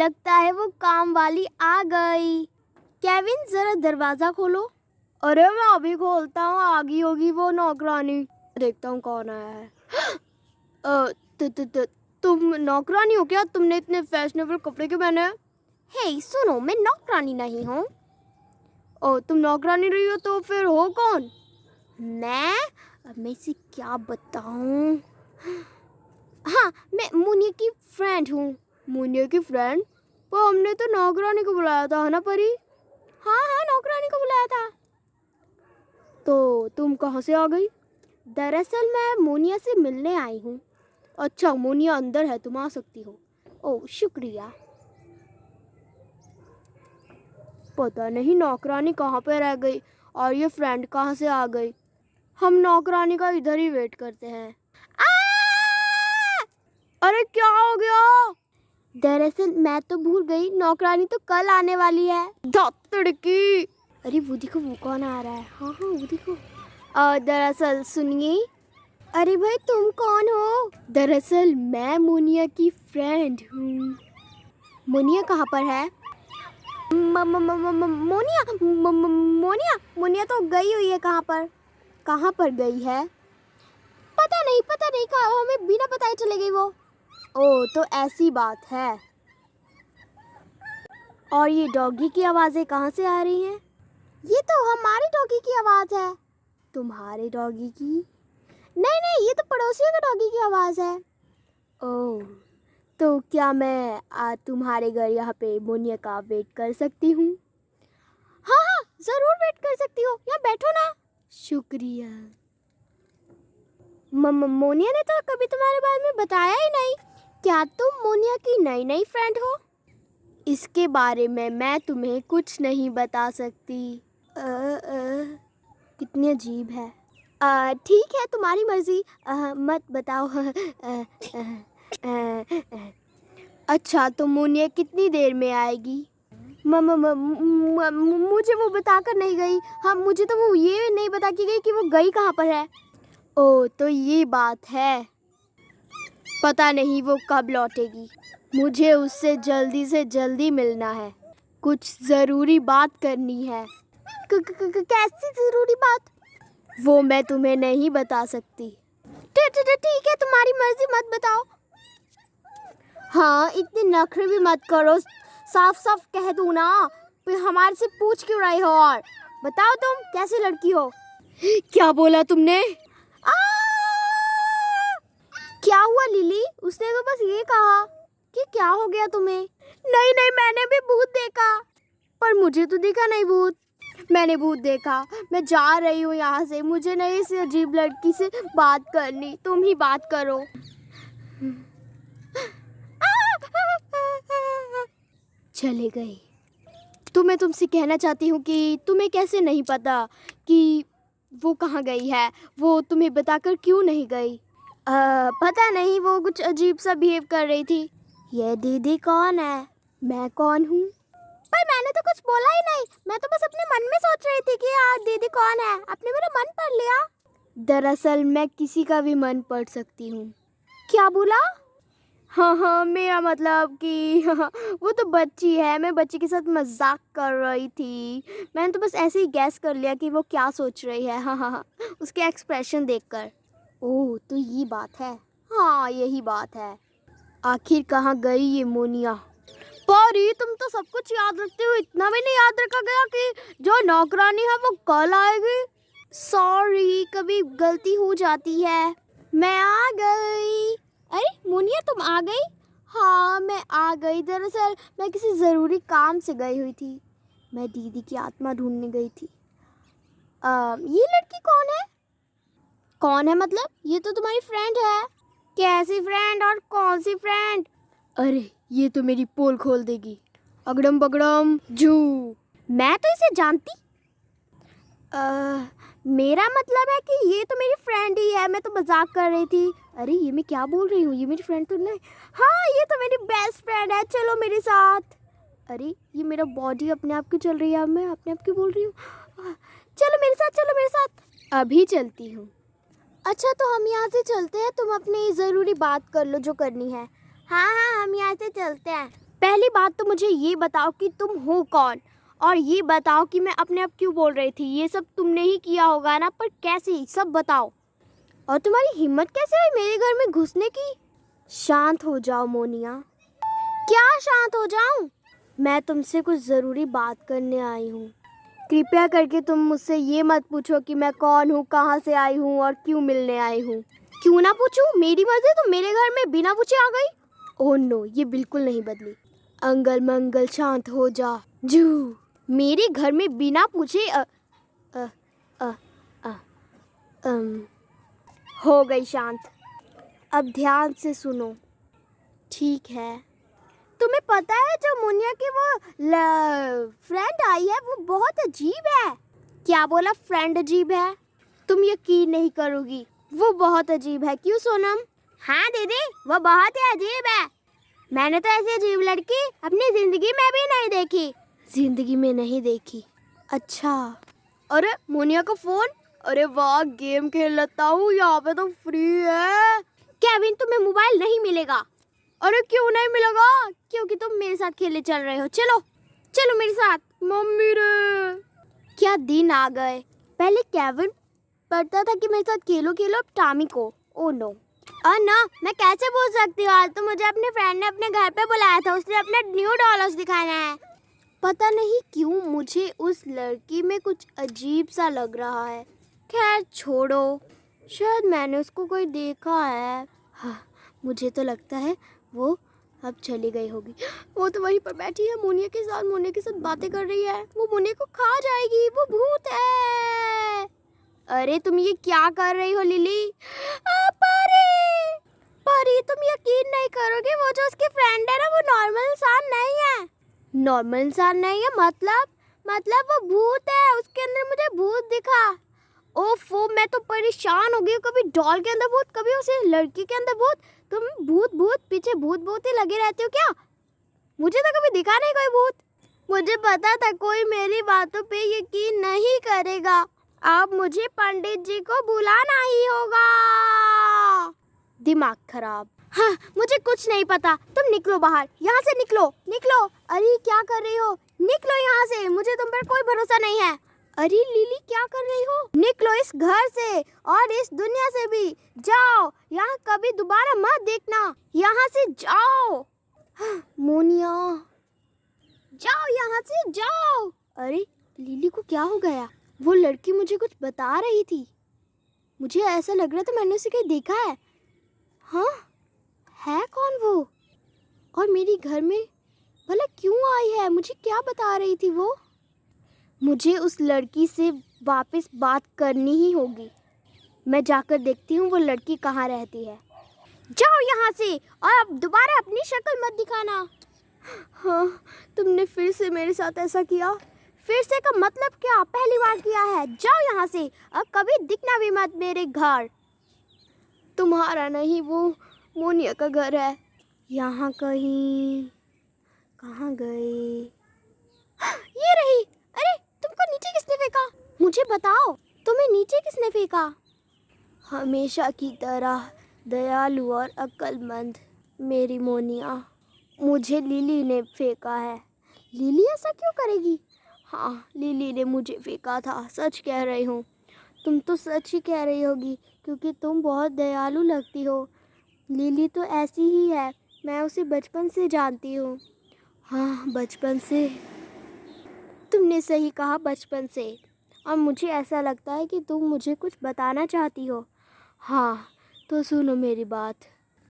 लगता है वो काम वाली आ गई। केविन जरा दरवाजा खोलो। अरे मैं अभी खोलता हूँ, आ गई होगी वो नौकरानी। देखता हूँ कौन आया है। तुम नौकरानी हो क्या? तुमने इतने फैशनेबल कपड़े क्यों पहने हैं? हे सुनो, मैं नौकरानी नहीं हूँ। ओ तुम नौकरानी रही हो तो फिर हो कौन? मैं इसे क्या बताऊँ? हाँ, मैं मुनिया की फ्रेंड हूँ। मुनिया की फ्रेंड? पर हमने तो नौकरानी को बुलाया था, है ना परी? हाँ हाँ, नौकरानी को बुलाया था। तो तुम कहाँ से आ गई? दरअसल मैं मोनिया से मिलने आई हूँ। अच्छा, मोनिया अंदर है, तुम आ सकती हो। ओह शुक्रिया। पता नहीं नौकरानी कहाँ पे रह गई और ये फ्रेंड कहाँ से आ गई। हम नौकरानी का इधर ही वेट करते हैं। अरे क्या हो गया? दरअसल मैं तो भूल गई, नौकरानी तो कल आने वाली है। धत्तड़की। अरे वो देखो, वो कौन आ रहा है? हाँ हाँ वो देखो। दरअसल सुनिए। अरे भाई तुम कौन हो? दरअसल मैं मोनिया की फ्रेंड हूँ। मोनिया कहाँ पर है? मोनिया मोनिया मोनिया तो गई हुई है। कहाँ पर गई है? पता नहीं कहाँ, हमें बिना बताए चले गई वो। ओह तो ऐसी बात है। और ये डॉगी की आवाज़ें कहाँ से आ रही हैं? ये तो हमारी डॉगी की आवाज़ है। तुम्हारे डॉगी की? नहीं, ये तो पड़ोसियों के डॉगी की आवाज़ है। ओह तो क्या मैं तुम्हारे घर यहाँ पे मोनिया का वेट कर सकती हूँ? हाँ हाँ ज़रूर वेट कर सकती हो, यहाँ बैठो ना। शुक्रिया। मोनिया ने तो कभी तुम्हारे बारे में बताया ही नहीं। क्या तुम मोनिया की नई फ्रेंड हो? इसके बारे में मैं तुम्हें कुछ नहीं बता सकती। कितनी अजीब है। ठीक है, तुम्हारी मर्जी, मत बताओ। अच्छा तो मोनिया कितनी देर में आएगी? मुझे वो बताकर नहीं गई। हाँ, मुझे तो वो ये नहीं बता के गई कि वो गई कहाँ पर है। ओह तो ये बात है। पता नहीं वो कब लौटेगी। मुझे उससे जल्दी से जल्दी मिलना है, कुछ ज़रूरी बात करनी है। कैसी ज़रूरी बात? वो मैं तुम्हें नहीं बता सकती। ठीक है, तुम्हारी मर्जी, मत बताओ। हाँ, इतने नखरे भी मत करो, साफ साफ कह दो ना। फिर हमारे से पूछ क्यों रहे हो? और बताओ तुम कैसी लड़की हो? क्या बोला तुमने? क्या हुआ लिली? उसने तो बस ये कहा कि क्या हो गया तुम्हें। नहीं, मैंने भी भूत देखा। पर मुझे तो दिखा नहीं भूत। मैंने भूत देखा। मैं जा रही हूँ यहाँ से, मुझे नहीं इस अजीब लड़की से बात करनी, तुम ही बात करो। चले गए। तो मैं तुमसे कहना चाहती हूँ कि तुम्हें कैसे नहीं पता कि वो कहाँ गई है? वो तुम्हें बताकर क्यों नहीं गई? पता नहीं, वो कुछ अजीब सा बिहेव कर रही थी। ये दीदी कौन है? मैं कौन हूँ? पर मैंने तो कुछ बोला ही नहीं, मैं तो बस अपने मन में सोच रही थी कि यार दीदी कौन है। आपने मेरा मन पढ़ लिया। दरअसल मैं किसी का भी मन पढ़ सकती हूँ। क्या बोला? हाँ, मेरा मतलब कि वो तो बच्ची है, मैं बच्ची के साथ मजाक कर रही थी। मैंने तो बस ऐसे ही गैस कर लिया कि वो क्या सोच रही है। हाँ, उसके एक्सप्रेशन देखकर। ओह तो ये बात है। हाँ यही बात है। आखिर कहाँ गई ये मोनिया? परी तुम तो सब कुछ याद रखते हो, इतना भी नहीं याद रखा गया कि जो नौकरानी है वो कल आएगी? सॉरी, कभी गलती हो जाती है। मैं आ गई। अरे मोनिया तुम आ गई? हाँ मैं आ गई। दरअसल मैं किसी ज़रूरी काम से गई हुई थी। मैं दीदी की आत्मा ढूंढने गई थी। ये लड़की कौन है? कौन है मतलब? ये तो तुम्हारी फ्रेंड है। कैसी फ्रेंड और कौन सी फ्रेंड? अरे ये तो मेरी पोल खोल देगी। अगड़म बगड़म जू। मैं तो इसे जानती। मेरा मतलब है कि ये तो मेरी फ्रेंड ही है, मैं तो मजाक कर रही थी। अरे ये मैं क्या बोल रही हूँ, ये मेरी फ्रेंड तो नहीं। हाँ ये तो मेरी बेस्ट फ्रेंड है, चलो मेरे साथ। अरे ये मेरा बॉडी अपने आप की चल रही है, मैं अपने आप की बोल रही हूँ। चलो मेरे साथ, चलो मेरे साथ। अभी चलती हूँ। अच्छा तो हम यहाँ से चलते हैं, तुम अपनी ज़रूरी बात कर लो जो करनी है। हाँ हम यहाँ से चलते हैं। पहली बात तो मुझे ये बताओ कि तुम हो कौन, और ये बताओ कि मैं अपने आप क्यों बोल रही थी। ये सब तुमने ही किया होगा ना, पर कैसे, सब बताओ। और तुम्हारी हिम्मत कैसे हुई मेरे घर में घुसने की? शांत हो जाओ मोनिया। क्या शांत हो जाऊं? मैं तुमसे कुछ ज़रूरी बात करने आई हूँ। कृपया करके तुम मुझसे ये मत पूछो कि मैं कौन हूँ, कहाँ से आई हूँ और क्यों मिलने आई हूँ। क्यों ना पूछूं? मेरी मर्जी, तो मेरे घर में बिना पूछे आ गई। ओह नो, ये बिल्कुल नहीं बदली। अंगल मंगल शांत हो जा। जू। मेरे घर में बिना पूछे अ, अ, अ, हो गई शांत। अब ध्यान से सुनो। ठीक है। तुम्हें पता है जो मुनिया की वो फ्रेंड आई है वो बहुत अजीब है। क्या बोला? फ्रेंड अजीब है? तुम यकीन नहीं करोगी, वो बहुत अजीब है। क्यों सोनम? हाँ दीदी, वो बहुत ही अजीब है। मैंने तो ऐसी अजीब लड़की अपनी जिंदगी में भी नहीं देखी। जिंदगी में नहीं देखी? अच्छा। अरे मुनिया का फोन। अरे वाह, गेम खेल लेता हूँ, यहाँ पे तो फ्री है। केविन, तुम्हें मोबाइल नहीं मिलेगा। अरे क्यों नहीं मिलेगा? क्योंकि तुम मेरे साथ खेलने चल रहे हो। चलो चलो मेरे साथ। मम्मी रे, क्या दिन आ गए। पहले केविन पढ़ता था कि मेरे साथ खेलो खेलो, अब टामी को। Oh no. ना, मैं कैसे बोल सकती हूँ? आज तो मुझे अपने फ्रेंड ने अपने घर पे बुलाया था, उसने अपना न्यू डॉलर्स दिखाना है। पता नहीं क्यों मुझे उस लड़की में कुछ अजीब सा लग रहा है। खैर छोड़ो, शायद मैंने उसको कोई देखा है। हाँ, मुझे तो लगता है वो अब चली गई होगी। वो तो वहीं पर बैठी है मोनिया के साथ, मोनिया के साथ बातें कर रही है। वो मोनिया को खा जाएगी, वो भूत है। अरे तुम ये क्या कर रही हो लिली? परी, परी, तुम यकीन नहीं करोगे, वो जो उसकी फ्रेंड है ना, वो नॉर्मल इंसान नहीं है। नॉर्मल इंसान नहीं है मतलब वो भूत है। उसके अंदर मुझे भूत दिखा। ओफो, मैं तो परेशान हो गई हूँ। कभी डॉल के अंदर भूत, कभी उसे लड़की के अंदर भूत। तुम भूत भूत पीछे भूत भूत ही लगे रहते हो क्या? मुझे तो कभी दिखा नहीं कोई भूत। मुझे पता था कोई मेरी बातों पे यकीन नहीं करेगा। अब मुझे पंडित जी को बुलाना ही होगा। दिमाग खराब। हाँ, मुझे कुछ नहीं पता। तुम निकलो बाहर, यहाँ से निकलो निकलो। अरे क्या कर रही हो? निकलो यहाँ से, मुझे तुम पर कोई भरोसा नहीं है। अरे लिली, क्या कर रही हो? निकलो इस घर से और इस दुनिया से भी। जाओ, यहाँ कभी दोबारा मत देखना। यहाँ से जाओ। मोनिया, जाओ यहाँ से जाओ। अरे लिली को क्या हो गया? वो लड़की मुझे कुछ बता रही थी। मुझे ऐसा लग रहा था मैंने उसे कहीं देखा है। हाँ, है कौन वो? और मेरी घर में भला क्यों आई है? मुझे क्या बता रही थी वो? मुझे उस लड़की से वापस बात करनी ही होगी। मैं जाकर देखती हूँ वो लड़की कहाँ रहती है। जाओ यहाँ से और अब दोबारा अपनी शक्ल मत दिखाना। हाँ, तुमने फिर से मेरे साथ ऐसा किया। फिर से का मतलब क्या? पहली बार किया है। जाओ यहाँ से, अब कभी दिखना भी मत मेरे घर। तुम्हारा नहीं, वो मोनिया का घर है। यहाँ कहीं। कहाँ गई? ये रही। अरे तुमको नीचे किसने फेंका? मुझे बताओ, तुम्हें नीचे किसने फेंका? हमेशा की तरह दयालु और अक्लमंद मेरी मोनिया, मुझे लिली ने फेंका है। लिली ऐसा क्यों करेगी? हाँ, लिली ने मुझे फेंका था। सच कह रही हूँ। तुम तो सच ही कह रही होगी, क्योंकि तुम बहुत दयालु लगती हो। लिली तो ऐसी ही है, मैं उसे बचपन से जानती हूँ। हाँ, बचपन से। तुमने सही कहा, बचपन से। और मुझे ऐसा लगता है कि तुम मुझे कुछ बताना चाहती हो। हाँ, तो सुनो मेरी बात।